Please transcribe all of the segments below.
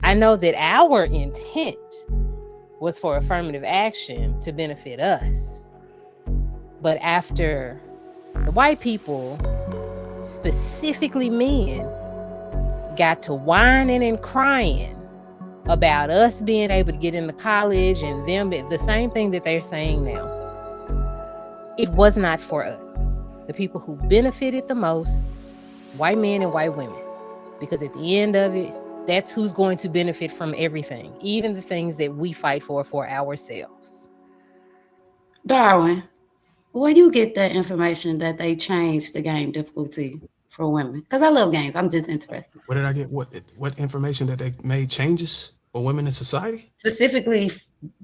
I know that our intent was for affirmative action to benefit us. But after the white people, specifically men, got to whining and crying about us being able to get into college and them, the same thing that they're saying now, it was not for us. The people who benefited the most is white men and white women. Because at the end of it, that's who's going to benefit from everything, even the things that we fight for ourselves. Darwin, where you get that information that they changed the game difficulty for women? Because I love games. I'm just interested. Where did I get what information that they made changes for women in society? Specifically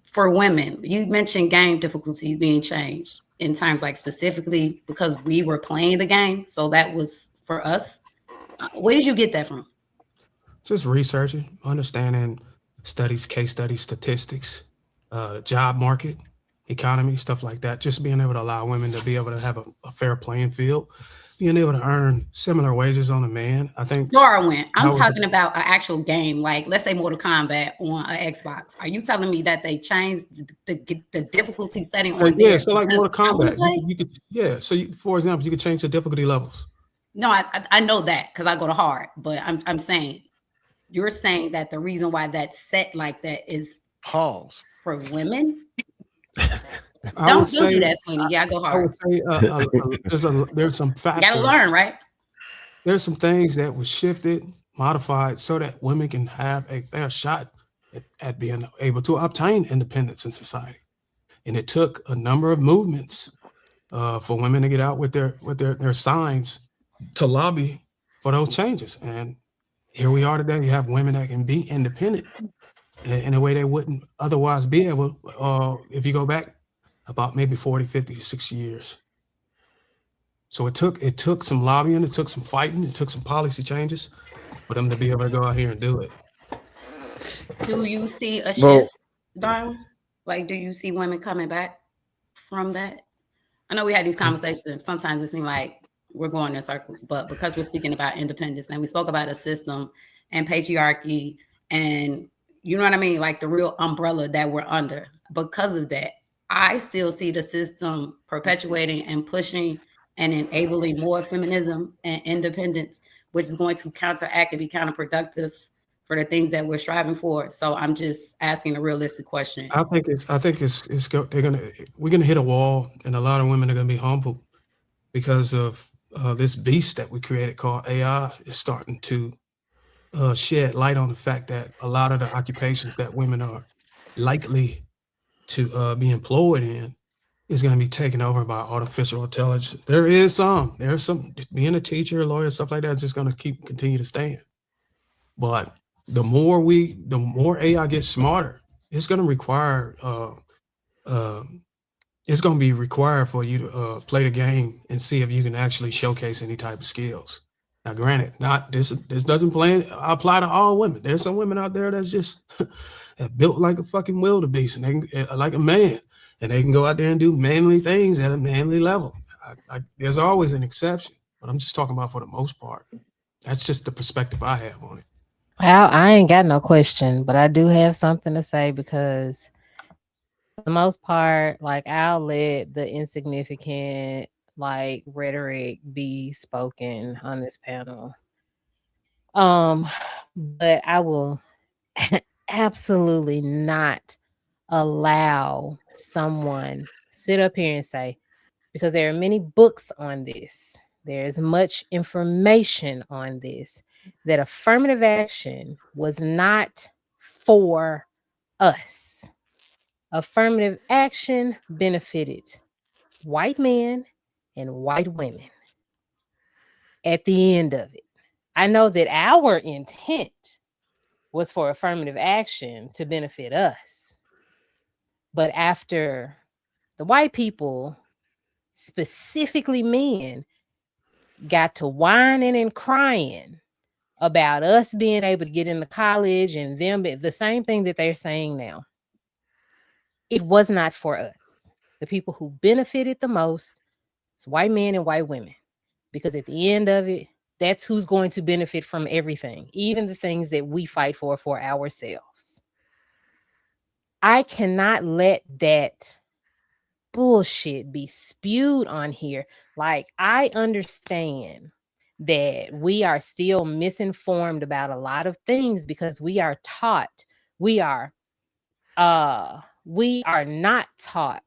for women, you mentioned game difficulty being changed in terms like specifically because we were playing the game. So that was for us. Where did you get that from? Just researching, understanding studies, case studies, statistics, the job market, economy, stuff like that. Just being able to allow women to be able to have a fair playing field, being able to earn similar wages on a man. I think Darwin, I'm talking about an actual game, like let's say Mortal Kombat on an Xbox. Are you telling me that they changed the difficulty setting on yeah, there? so like Mortal Kombat, you could, yeah. So for example, you could change the difficulty levels. No, I know that because I go to hard, but I'm saying you're saying that the reason why that's set like that is pause for women. Don't do that, Sweeney. Yeah, I go hard. I would say there's some factors. You gotta learn, right? There's some things that was shifted, modified, so that women can have a fair shot at being able to obtain independence in society. And it took a number of movements for women to get out with their signs to lobby for those changes. And here we are today. You have women that can be independent in a way they wouldn't otherwise be able if you go back about maybe 40, 50, 60 years. So it took some lobbying, it took some fighting, it took some policy changes for them to be able to go out here and do it. Do you see a shift, Darwin? Like, do you see women coming back from that? I know we had these conversations. Sometimes it seems like we're going in circles, but because we're speaking about independence and we spoke about a system and patriarchy and you know what I mean? Like the real umbrella that we're under. Because of that, I still see the system perpetuating and pushing and enabling more feminism and independence, which is going to counteract and be counterproductive for the things that we're striving for. So I'm just asking a realistic question. We're gonna hit a wall, and a lot of women are gonna be humbled because of this beast that we created called AI is starting to shed light on the fact that a lot of the occupations that women are likely to be employed in is going to be taken over by artificial intelligence. There's some being a teacher, a lawyer, stuff like that is just going to continue to stand. But the more AI gets smarter, it's going to require it's going to be required for you to play the game and see if you can actually showcase any type of skills. Now, granted, this doesn't apply to all women. There's some women out there that's just built like a fucking wildebeest and they can, like a man, and they can go out there and do manly things at a manly level. There's always an exception, but I'm just talking about for the most part. That's just the perspective I have on it. I ain't got no question, but I do have something to say because for the most part, like I'll let the insignificant like rhetoric be spoken on this panel. But I will absolutely not allow someone sit up here and say, because there are many books on this, there's much information on this, that affirmative action was not for us. Affirmative action benefited white men and white women. At the end of it, I know that our intent was for affirmative action to benefit us. But after the white people, specifically men, got to whining and crying about us being able to get into college and them, the same thing that they're saying now, it was not for us. The people who benefited the most is white men and white women. Because at the end of it, That's who's going to benefit from everything, even the things that we fight for ourselves. I cannot let that bullshit be spewed on here. Like, I understand that we are still misinformed about a lot of things because we are taught, we are not taught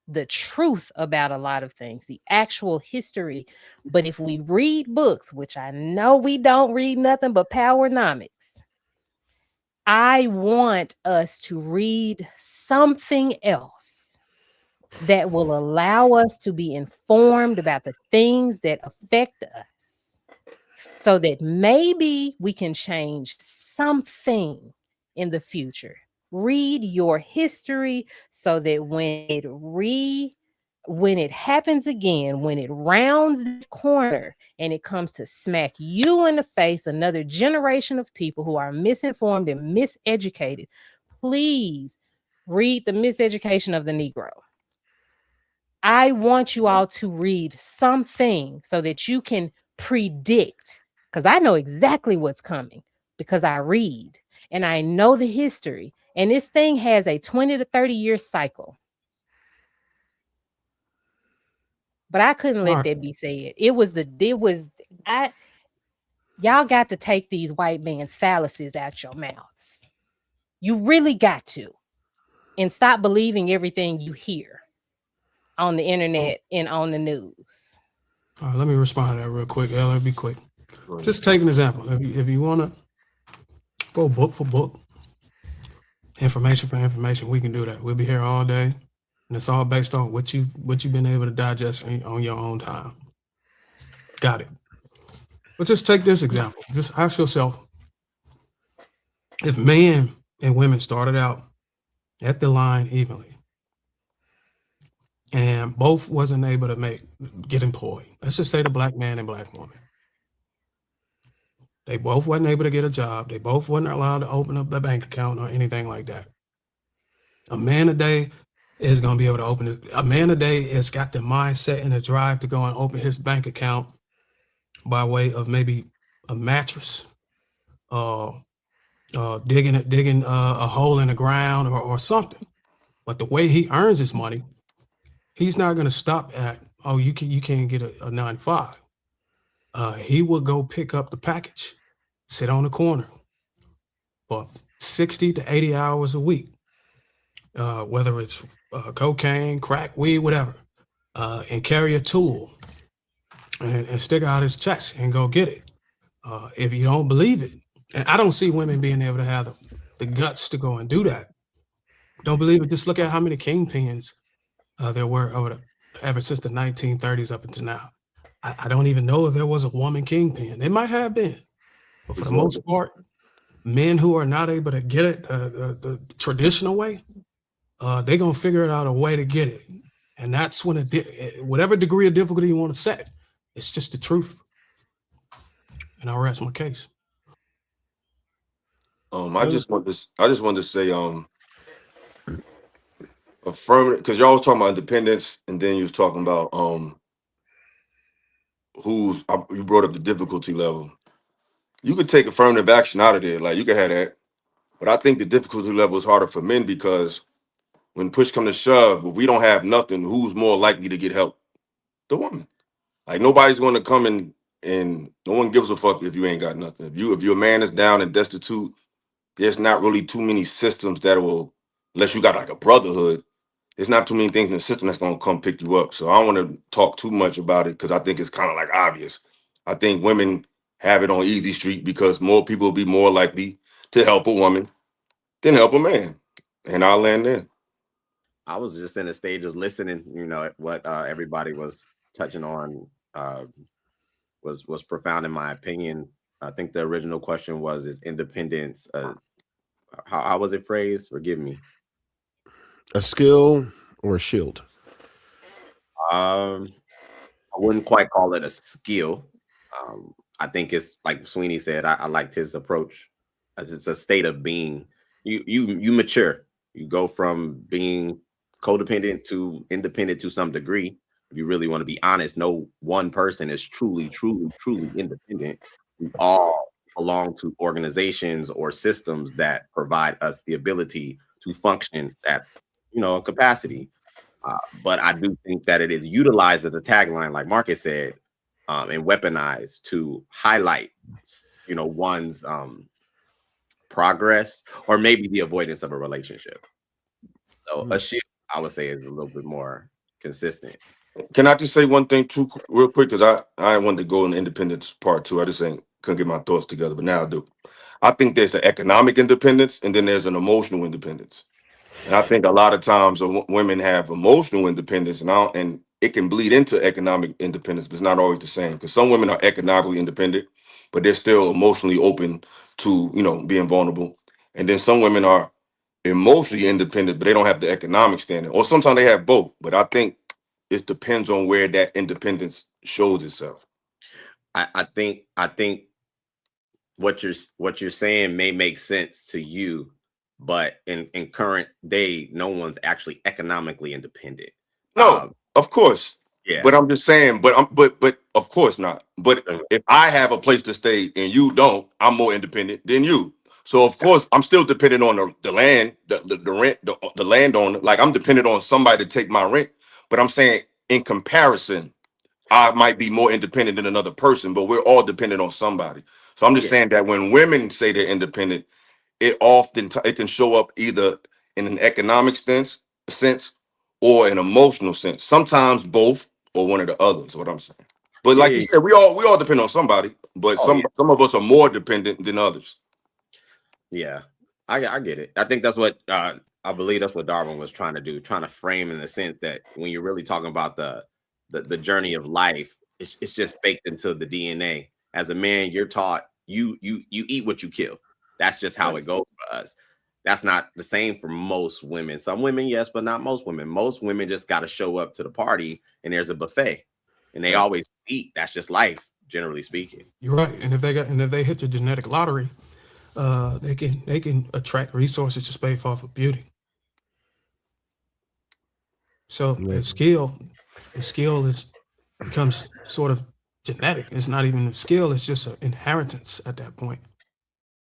the truth about a lot of things, the actual history. But if we read books, which I know we don't read nothing but Powernomics, I want us to read something else that will allow us to be informed about the things that affect us, so that maybe we can change something in the future. Read your history so that when it happens again, when it rounds the corner and it comes to smack you in the face, another generation of people who are misinformed and miseducated, please read The Miseducation of the Negro. I want you all to read something so that you can predict, because I know exactly what's coming because I read and I know the history. And this thing has a 20 to 30 year cycle. But I couldn't let that be said. Y'all got to take these white man's fallacies out your mouths. You really got to. And stop believing everything you hear on the internet and on the news. All right, let me respond to that real quick. Ella, be quick. Just take an example. If you want to go book for book, information for information, we can do that. We'll be here all day, and it's all based on what you've been able to digest on your own time. Got it. But just take this example. Just ask yourself, if men and women started out at the line evenly, and both wasn't able to get employed. Let's just say the black man and black woman. They both wasn't able to get a job. They both wasn't allowed to open up their bank account or anything like that. A man today is going to be able to open it. A man today has got the mindset and the drive to go and open his bank account by way of maybe a mattress, digging a hole in the ground or something. But the way he earns his money, he's not going to stop at, oh, you can't get a 9-to-5. He will go pick up the package, sit on the corner for 60 to 80 hours a week, whether it's cocaine, crack, weed, whatever, and carry a tool and stick out his chest and go get it. If you don't believe it, and I don't see women being able to have the guts to go and do that. Don't believe it? Just look at how many kingpins there were ever since the 1930s up until now. I don't even know if there was a woman kingpin. It might have been, but for the most part, men who are not able to get it the traditional way, they're gonna figure out a way to get it, and that's when whatever degree of difficulty you want to set, it's just the truth. And I'll rest my case. I just wanted to say affirmative, because y'all was talking about independence, and then you was talking about you brought up the difficulty level. You could take affirmative action out of there, like you could have that, but I think the difficulty level is harder for men because when push come to shove, if we don't have nothing, who's more likely to get help? The woman. Like nobody's going to come and no one gives a fuck if you ain't got nothing. If your man is down and destitute, there's not really too many systems that will, unless you got like a brotherhood, there's not too many things in the system that's going to come pick you up. So I don't want to talk too much about it because I think it's kind of like obvious. I think women have it on easy street because more people will be more likely to help a woman than help a man. And I'll land there. I was just in a stage of listening, what everybody was touching on was profound in my opinion. I think the original question was, is independence, how was it phrased? Forgive me. A skill or a shield? I wouldn't quite call it a skill. I think it's like Sweeney said, I liked his approach. It's a state of being. You mature. You go from being codependent to independent to some degree, if you really want to be honest, no one person is truly independent. We all belong to organizations or systems that provide us the ability to function at, a capacity. But I do think that it is utilized as a tagline, like Marcus said, and weaponized to highlight, one's progress or maybe the avoidance of a relationship. So a shield, I would say, is a little bit more consistent. Can I just say one thing too, real quick? Because I wanted to go in the independence part too. I just couldn't get my thoughts together, but now I do. I think there's the economic independence, and then there's an emotional independence. And I think a lot of times women have emotional independence, and it can bleed into economic independence, but it's not always the same. Because some women are economically independent, but they're still emotionally open to being vulnerable. And then some women are emotionally independent, but they don't have the economic standing. Or sometimes they have both. But I think it depends on where that independence shows itself. I think what you're saying may make sense to you, but in current day, no one's actually economically independent. No, of course. Yeah. But I'm just saying, but of course not. But if I have a place to stay and you don't, I'm more independent than you. So of course I'm still dependent on the land, the rent, the landowner. Like I'm dependent on somebody to take my rent. But I'm saying in comparison, I might be more independent than another person, but we're all dependent on somebody. So I'm just saying that when women say they're independent, it often it can show up either in an economic sense or an emotional sense. Sometimes both or one or the other is what I'm saying. But like you said, we all depend on somebody, but some of us are more dependent than others. Yeah, I get it. I think that's what I believe that's what Darwin was trying to do, trying to frame in the sense that when you're really talking about the journey of life, it's just baked into the DNA. As a man, you're taught you eat what you kill. That's just how it goes for us. That's not the same for most women. Some women, yes, but not most women. Most women just got to show up to the party and there's a buffet and they always eat. That's just life, generally speaking. You're right. And if they hit the genetic lottery, they can attract resources just based off of beauty. So the skill becomes sort of genetic. It's not even a skill, it's just an inheritance at that point.